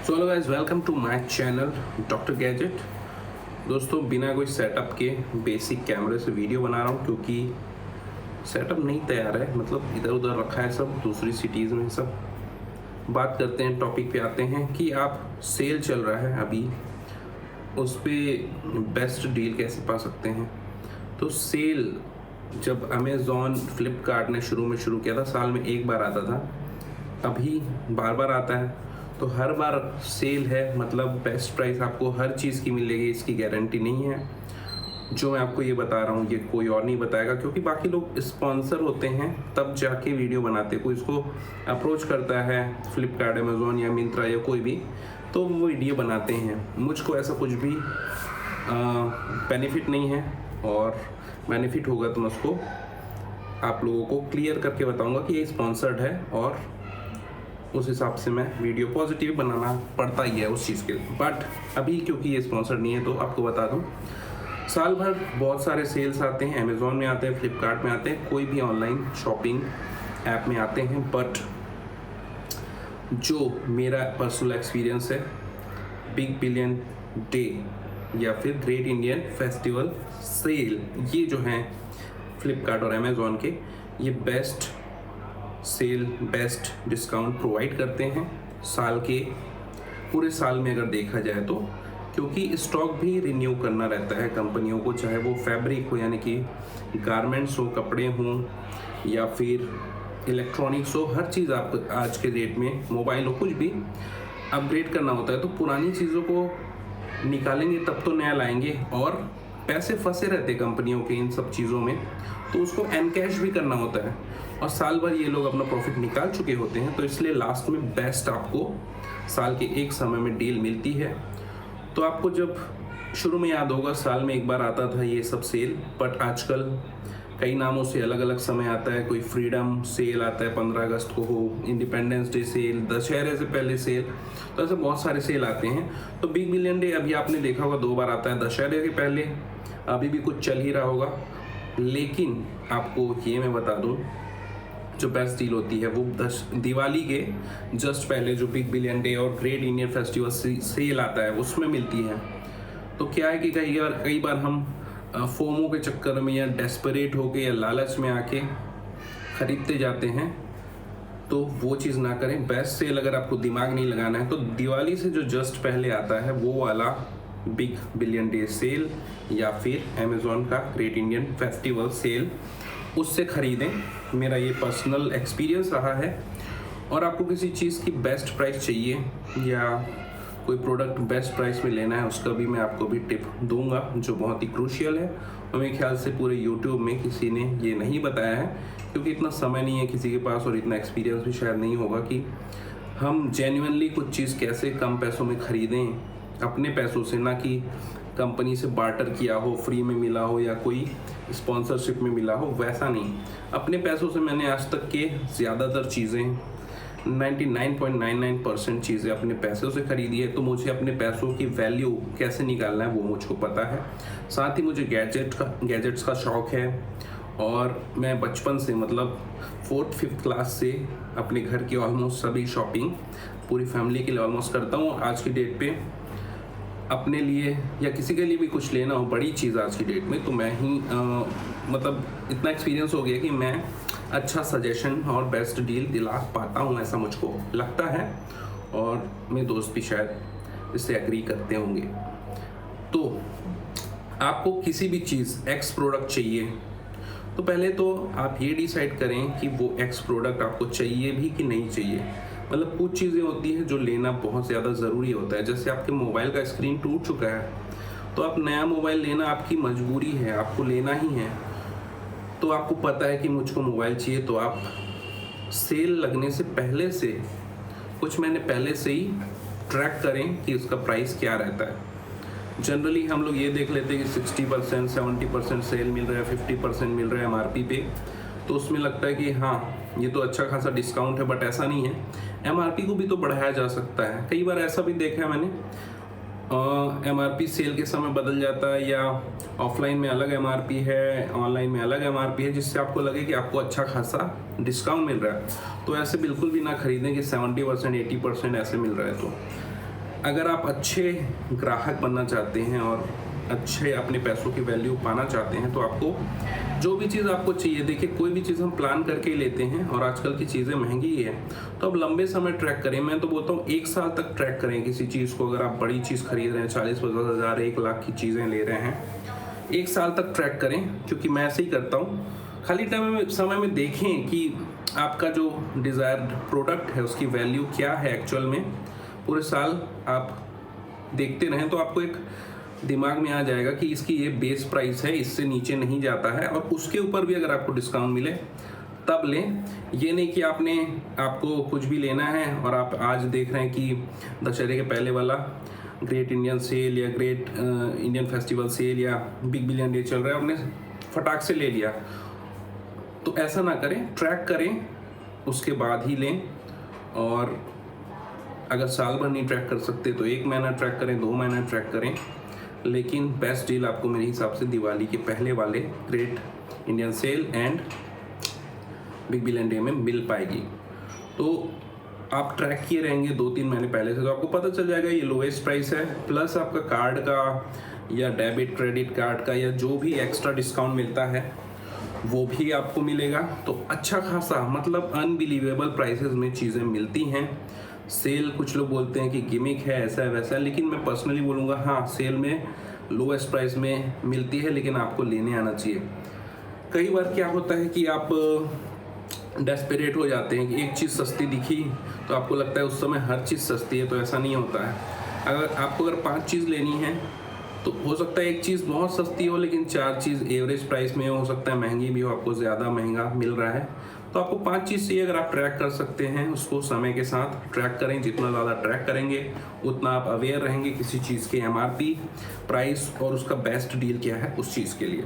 So hello guys, welcome to my channel Doctor Gadget. दोस्तों, बिना कोई सेटअप के बेसिक कैमरे से वीडियो बना रहा हूँ क्योंकि सेटअप नहीं तैयार है, मतलब इधर उधर रखा है सब दूसरी सिटीज़ में सब। बात करते हैं, टॉपिक पे आते हैं कि आप सेल चल रहा है अभी, उस पर बेस्ट डील कैसे पा सकते हैं। तो सेल जब अमेज़ॉन फ्लिपकार्ट ने शुरू में शुरू किया था, साल में एक बार आता था, अभी बार बार आता है। तो हर बार सेल है, मतलब बेस्ट प्राइस आपको हर चीज़ की मिलेगी, इसकी गारंटी नहीं है। जो मैं आपको ये बता रहा हूँ ये कोई और नहीं बताएगा, क्योंकि बाकी लोग स्पॉन्सर होते हैं तब जाके वीडियो बनाते। कोई इसको अप्रोच करता है, फ्लिपकार्ट, अमेज़ॉन या मिंत्रा या कोई भी, तो वो वीडियो बनाते हैं। मुझको ऐसा कुछ भी बेनिफिट नहीं है, और बेनिफिट होगा तो मैं उसको आप लोगों को क्लियर करके बताऊंगा कि ये स्पॉन्सर्ड है, और उस हिसाब से मैं वीडियो पॉजिटिव बनाना पड़ता ही है उस चीज़ के लिए। बट अभी क्योंकि ये स्पॉन्सर्ड नहीं है तो आपको बता दूं, साल भर बहुत सारे सेल्स आते हैं, अमेज़ॉन में आते हैं, फ्लिपकार्ट में आते हैं, कोई भी ऑनलाइन शॉपिंग ऐप में आते हैं। बट जो मेरा पर्सनल एक्सपीरियंस है, बिग बिलियन डे या फिर ग्रेट इंडियन फेस्टिवल सेल, ये जो हैं फ्लिपकार्ट और अमेज़ॉन के, ये best sale, best discount provide करते हैं साल के पूरे साल में अगर देखा जाए तो। क्योंकि स्टॉक भी रिन्यू करना रहता है कंपनियों को, चाहे वो फैब्रिक हो यानी कि गारमेंट्स हो, कपड़े हों, या फिर इलेक्ट्रॉनिक्स हो, हर चीज़ आप आज के डेट में, मोबाइल हो, कुछ भी अपग्रेड करना होता है। तो पुरानी चीज़ों को निकालेंगे तब तो नया लाएंगे, और पैसे फंसे रहते कंपनियों के इन सब चीज़ों में, तो उसको एनकैश भी करना होता है, और साल भर ये लोग अपना प्रॉफिट निकाल चुके होते हैं। तो इसलिए लास्ट में बेस्ट आपको साल के एक समय में डील मिलती है। तो आपको जब शुरू में याद होगा, साल में एक बार आता था ये सब सेल, बट आजकल कई नामों से अलग अलग समय आता है। कोई फ्रीडम सेल आता है 15 अगस्त को हो, इंडिपेंडेंस डे सेल, दशहरे से पहले सेल, तो ऐसे बहुत सारे सेल आते हैं। तो बिग बिलियन डे अभी आपने देखा होगा 2 बार आता है, दशहरे के पहले, अभी भी कुछ चल ही रहा होगा। लेकिन आपको ये मैं बता दूं, जो बेस्ट डील होती है वो दिवाली के जस्ट पहले जो बिग बिलियन डे और ग्रेट इंडियन फेस्टिवल सेल आता है उसमें मिलती है। तो क्या है कि कई बार हम फोमो के चक्कर में या डेस्परेट होके या लालच में आके ख़रीदते जाते हैं, तो वो चीज़ ना करें। बेस्ट सेल अगर आपको दिमाग नहीं लगाना है तो दिवाली से जो जस्ट पहले आता है वो वाला बिग बिलियन डे सेल, या फिर अमेज़ॉन का ग्रेट इंडियन फेस्टिवल सेल, उससे ख़रीदें। मेरा ये पर्सनल एक्सपीरियंस रहा है। और आपको किसी चीज़ की बेस्ट प्राइस चाहिए या कोई प्रोडक्ट बेस्ट प्राइस में लेना है, उसका भी मैं आपको भी टिप दूंगा जो बहुत ही क्रूशियल है, और मेरे ख्याल से पूरे यूट्यूब में किसी ने ये नहीं बताया है, क्योंकि इतना समय नहीं है किसी के पास, और इतना एक्सपीरियंस भी शायद नहीं होगा कि हम जेन्युइनली कुछ चीज़ कैसे कम पैसों में ख़रीदें, अपने पैसों से, ना कि कंपनी से बार्टर किया हो, फ्री में मिला हो या कोई स्पॉन्सरशिप में मिला हो, वैसा नहीं। अपने पैसों से मैंने आज तक के ज़्यादातर चीज़ें, 99.99% चीज़ें अपने पैसों से ख़रीदी है। तो मुझे अपने पैसों की वैल्यू कैसे निकालना है वो मुझको पता है। साथ ही मुझे गैजेट्स का शौक़ है, और मैं बचपन से, मतलब 4th-5th क्लास से अपने घर की ऑलमोस्ट सभी शॉपिंग पूरी फैमिली के लिए ऑलमोस्ट करता हूँ। आज की डेट पे अपने लिए या किसी के लिए भी कुछ लेना हो, बड़ी चीज़ आज की डेट में, तो मैं ही मतलब इतना एक्सपीरियंस हो गया कि मैं अच्छा सजेशन और बेस्ट डील दिला पाता हूँ, ऐसा मुझको लगता है, और मेरे दोस्त भी शायद इससे एग्री करते होंगे। तो आपको किसी भी चीज़ एक्स प्रोडक्ट चाहिए, तो पहले तो आप ये डिसाइड करें कि वो एक्स प्रोडक्ट आपको चाहिए भी कि नहीं चाहिए। मतलब कुछ चीज़ें होती हैं जो लेना बहुत ज़्यादा ज़रूरी होता है, जैसे आपके मोबाइल का स्क्रीन टूट चुका है, तो आप नया मोबाइल लेना आपकी मजबूरी है, आपको लेना ही है। तो आपको पता है कि मुझको मोबाइल चाहिए, तो आप सेल लगने से पहले से, कुछ महीने पहले से ही ट्रैक करें कि उसका प्राइस क्या रहता है। जनरली हम लोग ये देख लेते हैं कि 60%, 70% सेल मिल रहा है, 50% मिल रहा है MRP पे, तो उसमें लगता है कि हाँ ये तो अच्छा खासा डिस्काउंट है, बट ऐसा नहीं है। MRP को भी तो बढ़ाया जा सकता है। कई बार ऐसा भी देखा है मैंने, MRP सेल के समय बदल जाता है, या ऑफलाइन में अलग MRP है, ऑनलाइन में अलग MRP है, जिससे आपको लगे कि आपको अच्छा खासा डिस्काउंट मिल रहा है। तो ऐसे बिल्कुल भी ना खरीदें कि 70%, 80% ऐसे मिल रहा है। तो अगर आप अच्छे ग्राहक बनना चाहते हैं और अच्छे अपने पैसों की वैल्यू पाना चाहते हैं तो आपको जो भी चीज़ आपको चाहिए, देखिए कोई भी चीज़ हम प्लान करके ही लेते हैं और आजकल की चीज़ें महंगी ही है, तो अब लंबे समय ट्रैक करें। मैं तो बोलता हूँ 1 साल तक ट्रैक करें किसी चीज़ को। अगर आप बड़ी चीज़ खरीद रहे हैं, 40-50 हज़ार 1 लाख की चीज़ें ले रहे हैं, 1 साल तक ट्रैक करें, क्योंकि मैं ऐसे ही करता हूँ। खाली समय में देखें कि आपका जो डिज़ायर्ड प्रोडक्ट है उसकी वैल्यू क्या है एक्चुअल में। पूरे साल आप देखते रहें तो आपको एक दिमाग में आ जाएगा कि इसकी ये बेस प्राइस है, इससे नीचे नहीं जाता है, और उसके ऊपर भी अगर आपको डिस्काउंट मिले तब लें। ये नहीं कि आपको कुछ भी लेना है और आप आज देख रहे हैं कि दशहरे के पहले वाला ग्रेट इंडियन सेल या ग्रेट इंडियन फेस्टिवल सेल या बिग बिलियन डे चल रहा है, आपने फटाक से ले लिया। तो ऐसा ना करें, ट्रैक करें, उसके बाद ही लें। और अगर साल भर नहीं ट्रैक कर सकते तो 1 महीना ट्रैक करें, 2 महीना ट्रैक करें, लेकिन बेस्ट डील आपको मेरे हिसाब से दिवाली के पहले वाले Great Indian Sale and Big Billion Day में मिल पाएगी। तो आप ट्रैक किए रहेंगे 2-3 महीने पहले से, तो आपको पता चल जाएगा ये लोएस्ट प्राइस है। प्लस आपका कार्ड का या डेबिट क्रेडिट कार्ड का या जो भी एक्स्ट्रा डिस्काउंट मिलता है वो भी आपको मिलेगा। तो अच्छा खासा, मतलब अनबिलीवेबल प्राइसेस में चीज़ें मिलती हैं। सेल कुछ लोग बोलते हैं कि गिमिक है, ऐसा है वैसा है, लेकिन मैं पर्सनली बोलूँगा हाँ, सेल में लोएस्ट प्राइस में मिलती है, लेकिन आपको लेने आना चाहिए। कई बार क्या होता है कि आप डेस्परेट हो जाते हैं कि एक चीज़ सस्ती दिखी तो आपको लगता है उस समय हर चीज़ सस्ती है, तो ऐसा नहीं होता है। अगर 5 चीज़ लेनी है तो हो सकता है एक चीज़ बहुत सस्ती हो लेकिन 4 चीज़ एवरेज प्राइस में हो सकता है महंगी भी हो, आपको ज़्यादा महंगा मिल रहा है। तो आपको 5 चीज़ चाहिए, अगर आप ट्रैक कर सकते हैं उसको समय के साथ ट्रैक करें। जितना ज़्यादा ट्रैक करेंगे उतना आप अवेयर रहेंगे किसी चीज़ के MRP प्राइस और उसका बेस्ट डील क्या है उस चीज़ के लिए।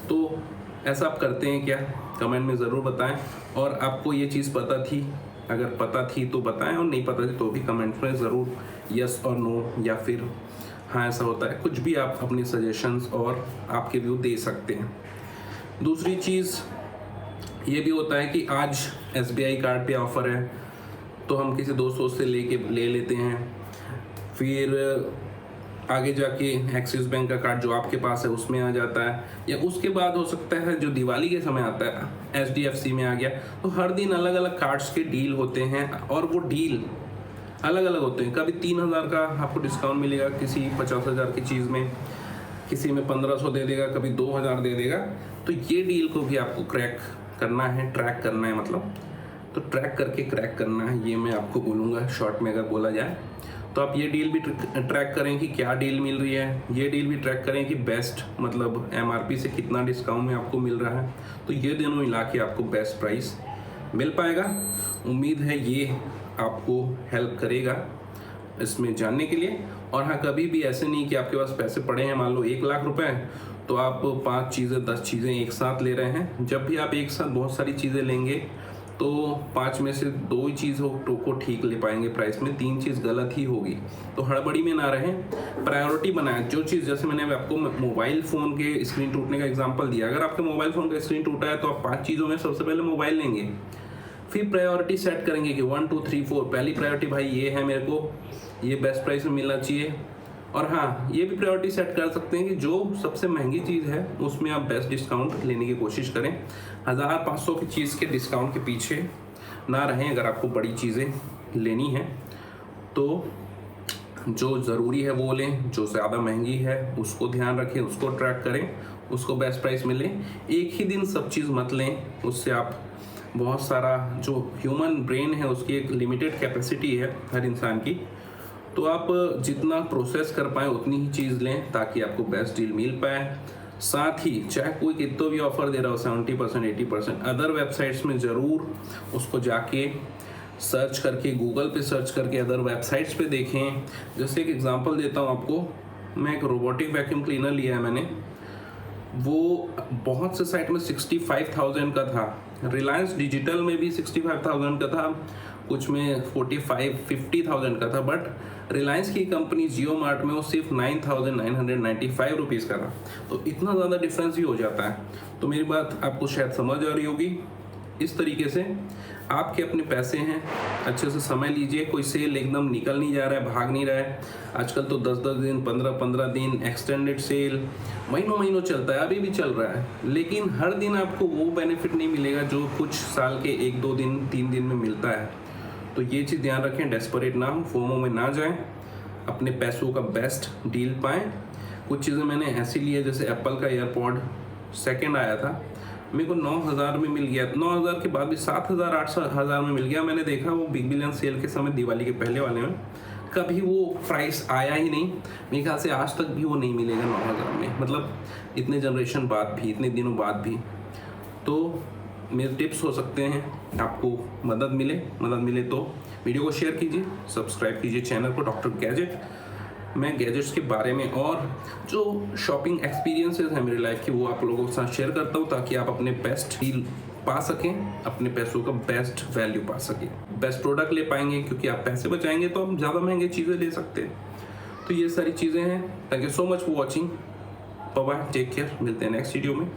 तो ऐसा आप करते हैं क्या, कमेंट में ज़रूर बताएं। और आपको ये चीज़ पता थी, अगर पता थी तो बताएं, और नहीं पता थी तो भी कमेंट में ज़रूर यस और नो या फिर हाँ ऐसा होता है, कुछ भी आप अपने सजेशंस और आपके व्यू दे सकते हैं। दूसरी चीज़ ये भी होता है कि आज SBI कार्ड पे ऑफ़र है तो हम किसी दोस्तों से ले लेते हैं, फिर आगे जाके एक्सिस बैंक का कार्ड जो आपके पास है उसमें आ जाता है, या उसके बाद हो सकता है जो दिवाली के समय आता है HDFC में आ गया। तो हर दिन अलग अलग कार्ड्स के डील होते हैं और वो डील अलग अलग होते हैं। कभी 3000 का आपको डिस्काउंट मिलेगा किसी 50,000 की चीज़ में, किसी में 1500 दे देगा, कभी 2000 दे देगा। तो ये डील को भी आपको क्रैक करना है, ट्रैक करना है, मतलब तो ट्रैक करके क्रैक करना है, ये मैं आपको बोलूँगा शॉर्ट में अगर बोला जाए। तो आप ये डील भी ट्रैक करें कि क्या डील मिल रही है, ये डील भी ट्रैक करें कि बेस्ट मतलब MRP से कितना डिस्काउंट में आपको मिल रहा है। तो ये दोनों मिला के आपको बेस्ट प्राइस मिल पाएगा। उम्मीद है ये आपको हेल्प करेगा इसमें जानने के लिए। और हाँ, कभी भी ऐसे नहीं कि आपके पास पैसे पड़े हैं, मान लो 1 लाख रुपए, तो आप 5 चीज़ें 10 चीज़ें एक साथ ले रहे हैं। जब भी आप एक साथ बहुत सारी चीज़ें लेंगे तो 5 में से 2 ही चीज़ को ठीक ले पाएंगे प्राइस में, 3 चीज़ गलत ही होगी। तो हड़बड़ी में ना रहें, प्रायोरिटी बनाएं। जो चीज़, जैसे मैंने आपको मोबाइल फ़ोन के स्क्रीन टूटने का एग्जांपल दिया, अगर आपके मोबाइल फ़ोन का स्क्रीन टूटा है तो आप 5 चीज़ों में सबसे पहले मोबाइल लेंगे, फिर प्रायोरिटी सेट करेंगे कि 1 2 3 4 पहली प्रायोरिटी भाई ये है, मेरे को ये बेस्ट प्राइस में मिलना चाहिए। और हाँ, ये भी प्रायोरिटी सेट कर सकते हैं कि जो सबसे महंगी चीज़ है उसमें आप बेस्ट डिस्काउंट लेने की कोशिश करें। 1500 की चीज़ के डिस्काउंट के पीछे ना रहें। अगर आपको बड़ी चीज़ें लेनी हैं तो जो ज़रूरी है वो लें, जो ज़्यादा महंगी है उसको ध्यान रखें, उसको ट्रैक करें, उसको बेस्ट प्राइस में लें। एक ही दिन सब चीज़ मत लें, उससे आप बहुत सारा, जो ह्यूमन ब्रेन है उसकी एक लिमिटेड कैपेसिटी है हर इंसान की, तो आप जितना प्रोसेस कर पाएँ उतनी ही चीज़ लें ताकि आपको बेस्ट डील मिल पाए। साथ ही चाहे कोई कितना भी ऑफ़र दे रहा हो 70% 80%, अदर वेबसाइट्स में ज़रूर उसको जाके सर्च करके, गूगल पे सर्च करके अदर वेबसाइट्स पे देखें। जैसे एक एग्जांपल देता हूँ आपको, मैं एक रोबोटिक वैक्यूम क्लीनर लिया है मैंने, वो बहुत से साइट में 65,000 का था, रिलायंस डिजिटल में भी 65,000 का था, कुछ में 45-50,000 का था, बट रिलायंस की कंपनी जियो मार्ट में वो सिर्फ 9,995 रुपीज़ का था। तो इतना ज़्यादा डिफरेंस भी हो जाता है। तो मेरी बात आपको शायद समझ आ रही होगी। इस तरीके से आपके अपने पैसे हैं, अच्छे से समय लीजिए। कोई सेल एकदम निकल नहीं जा रहा है, भाग नहीं रहा है। आजकल तो 10-10 दिन, 15-15 दिन एक्सटेंडेड सेल महीनों चलता है, अभी भी चल रहा है। लेकिन हर दिन आपको वो बेनिफिट नहीं मिलेगा जो कुछ साल के 1-2 दिन, 3 दिन में मिलता है। तो ये चीज़ ध्यान रखें, डेस्परेट ना हो, फोमो में ना जाएं, अपने पैसों का बेस्ट डील पाएं। कुछ चीज़ें मैंने ऐसी ली है, जैसे एप्पल का एयरपॉड सेकंड आया था, मेरे को 9,000 में मिल गया। 9,000 के बाद भी 7,000 8,000 में मिल गया। मैंने देखा वो बिग बिलियन सेल के समय, दिवाली के पहले वाले में कभी वो प्राइस आया ही नहीं। मेरे ख्याल से आज तक भी वो नहीं मिलेगा 9,000 में, मतलब इतने जनरेशन बाद भी, इतने दिनों बाद भी। तो मेरे टिप्स हो सकते हैं आपको मदद मिले तो वीडियो को शेयर कीजिए, सब्सक्राइब कीजिए चैनल को डॉक्टर गैजेट। मैं गैजेट्स के बारे में और जो शॉपिंग एक्सपीरियंसेस हैं मेरी लाइफ की, वो आप लोगों के साथ शेयर करता हूँ, ताकि आप अपने बेस्ट डील पा सकें, अपने पैसों का बेस्ट वैल्यू पा सकें, बेस्ट प्रोडक्ट ले पाएंगे। क्योंकि आप पैसे बचाएंगे तो हम ज़्यादा महंगे चीज़ें ले सकते हैं। तो ये सारी चीज़ें हैं। Thank you so much for watching. Bye bye, take care, मिलते हैं नेक्स्ट वीडियो में।